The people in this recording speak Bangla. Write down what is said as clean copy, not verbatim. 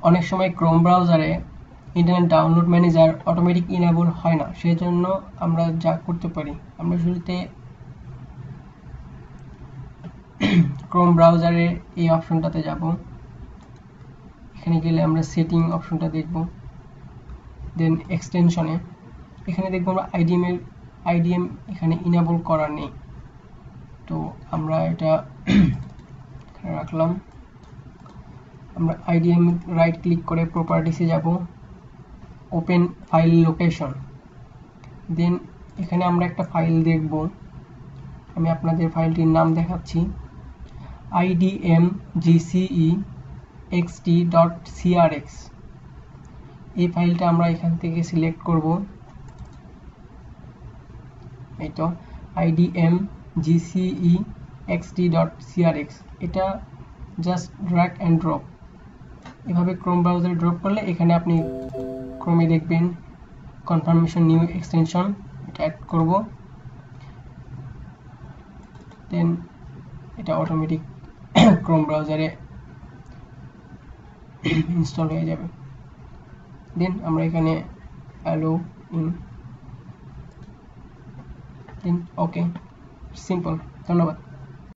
অনেক সময় ক্রোম ব্রাউজারে internet download manager automatic enable হয় না, সেজন্য আমরা যা করতে পারি, আমরা শুরুতে ক্রোম ব্রাউজারে এই অপশনটাতে যাব। এখানে গেলে আমরা সেটিং অপশনটা দেখব, দেন এক্সটেনশনে এখানে দেখব আমরা আইডিএম এখানে ইনেবল করা নেই, তো আমরা এটা এখানে রাখলাম। আমরা আইডিএম রাইট ক্লিক করে প্রপার্টিসে যাব, ওপেন ফাইল লোকেশন, দেন এখানে আমরা একটা ফাইল দেখব। আমি আপনাদের ফাইলটির নাম দেখাচ্ছি, idmgcext.crx। এই ফাইলটা আমরা এখান থেকে সিলেক্ট করব, এই তো idmgcext.crx। এটা জাস্ট ড্র্যাগ অ্যান্ড ড্রপ, এভাবে ক্রোম ব্রাউজারে ড্রপ করলে এখানে আপনি ক্রোমে দেখবেন কনফার্মেশন নিউ এক্সটেনশন, এটা অ্যাড করব, দেন এটা অটোমেটিক ক্রোম ব্রাউজারে ইনস্টল হয়ে যাবে। দেন আমরা এখানে allow in, then okay, simple. ধন্যবাদ।